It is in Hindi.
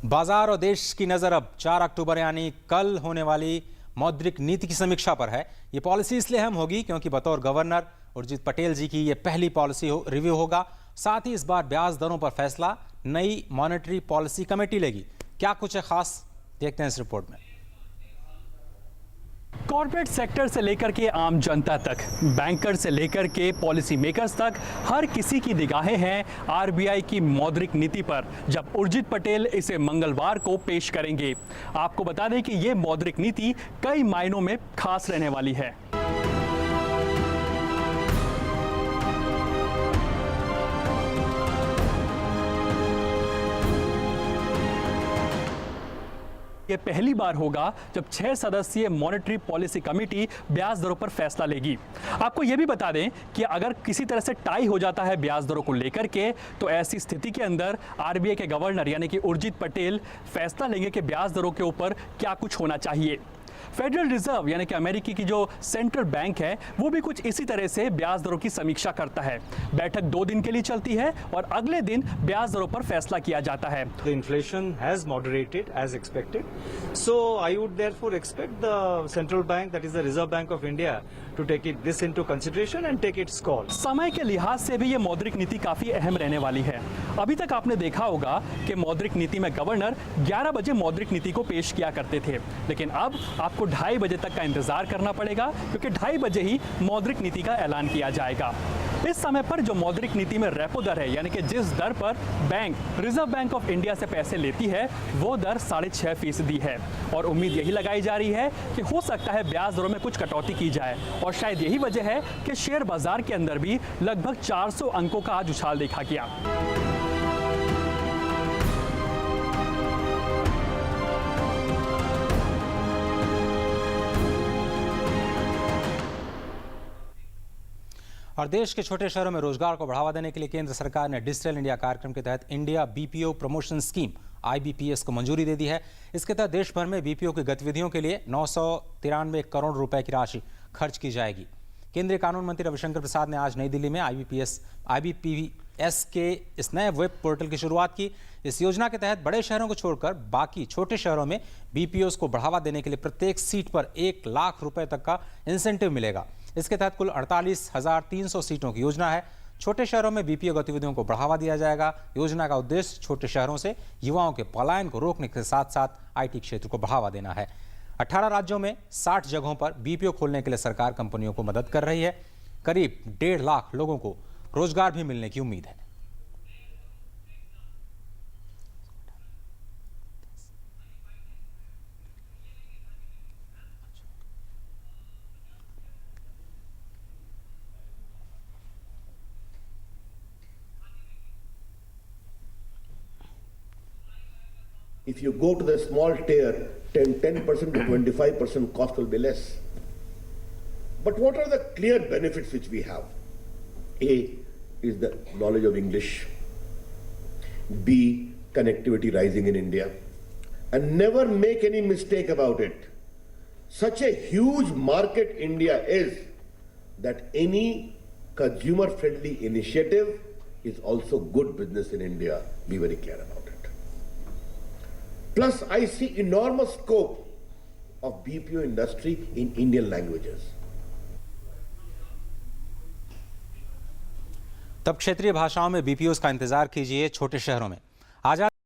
बाजार और देश की नजर अब 4 अक्टूबर यानी कल होने वाली मौद्रिक नीति की समीक्षा पर है। ये पॉलिसी इसलिए अहम होगी क्योंकि बतौर गवर्नर उर्जित पटेल जी की ये पहली पॉलिसी रिव्यू होगा। साथ ही इस बार ब्याज दरों पर फैसला नई मॉनेटरी पॉलिसी कमेटी लेगी। क्या कुछ है खास, देखते हैं इस रिपोर्ट में। कॉर्पोरेट सेक्टर से लेकर के आम जनता तक, बैंकर से लेकर के पॉलिसी मेकर्स तक, हर किसी की निगाहें हैं आरबीआई की मौद्रिक नीति पर, जब उर्जित पटेल इसे मंगलवार को पेश करेंगे। आपको बता दें कि ये मौद्रिक नीति कई मायनों में खास रहने वाली है। ये पहली बार होगा जब 6 सदस्यीय मॉनेटरी पॉलिसी कमेटी ब्याज दरों पर फैसला लेगी। आपको ये भी बता दें कि अगर किसी तरह से टाई हो जाता है ब्याज दरों को लेकर के, तो ऐसी स्थिति के अंदर आरबीआई के गवर्नर यानी कि उर्जित पटेल फैसला लेंगे कि ब्याज दरों के ऊपर क्या कुछ होना चाहिए। फेडरल रिजर्व यानी कि अमेरिकी की जो सेंट्रल बैंक है, वो भी कुछ इसी तरह से ब्याज दरों की समीक्षा करता है। बैठक 2 दिन के लिए चलती है और अगले दिन ब्याज दरों पर फैसला किया जाता है। The inflation has moderated as expected, so I would therefore expect the central bank, that is the Reserve Bank of India, to take this into consideration and take its call. समय के लिहाज से भी ये मौद्रिक नीति काफी अहम रहने वाली है। अभी तक आपने देखा होगा कि मौद्रिक नीति में गवर्नर 11 बजे मौद्रिक नीति को पेश किया करते थे, लेकिन अब आपको 2:30 बजे तक का इंतजार करना पड़ेगा, क्योंकि 2:30 बजे ही मौद्रिक नीति का ऐलान किया जाएगा। इस समय पर जो मौद्रिक नीति में रेपो दर है, यानी कि जिस दर पर bank reserve bank of India से पैसे लेती है, वो दर 6.5% है और उम्मीद यही लगाई जा रही है कि हो सकता है ब्याज दरों में कुछ कटौती की जाए। और शायद यही वजह है कि शेयर बाजार के अंदर भी लगभग 400 अंकों का आज उछाल देखा गया। और देश के छोटे शहरों में रोजगार को बढ़ावा देने के लिए केंद्र सरकार ने डिजिटल इंडिया कार्यक्रम के तहत India BPO promotion scheme IBPS को मंजूरी दे दी है। इसके तहत देश भर में बीपीओ की गतिविधियों के लिए 993 करोड़ रुपए की राशि खर्च की जाएगी। केंद्रीय कानून मंत्री रविशंकर प्रसाद ने आज नई दिल्ली में IBPS के इस नए वेब पोर्टल की शुरुआत की। इस योजना के तहत बड़े शहरों को छोड़कर बाकी छोटे शहरों में बीपीओs को बढ़ावा देने के लिए प्रत्येक सीट पर 1 लाख रुपए तक का इंसेंटिव मिलेगा। इसके तहत कुल 48,300 सीटों की योजना है। छोटे शहरों में बीपीओ गतिविधियों को बढ़ावा दिया जाएगा। योजना का उद्देश्य छोटे शहरों से युवाओं के पलायन को रोकने के साथ साथ IT क्षेत्र को बढ़ावा देना है। 18 राज्यों में 60 जगहों पर बीपीओ खोलने के लिए सरकार कंपनियों को मदद कर रही है। करीब 1.5 लाख लोगों को रोजगार भी मिलने की उम्मीद है। If you go to the small tier, 10% to 25% cost will be less. But what are the clear benefits which we have? A is the knowledge of English. B, connectivity rising in India. And never make any mistake about it. Such a huge market India is that any consumer-friendly initiative is also good business in India. Be very clear about it. Plus, I see enormous scope of BPO industry in Indian languages. तब क्षेत्रीय भाषाओं में बीपीओs का इंतजार कीजिए छोटे शहरों में। आजाद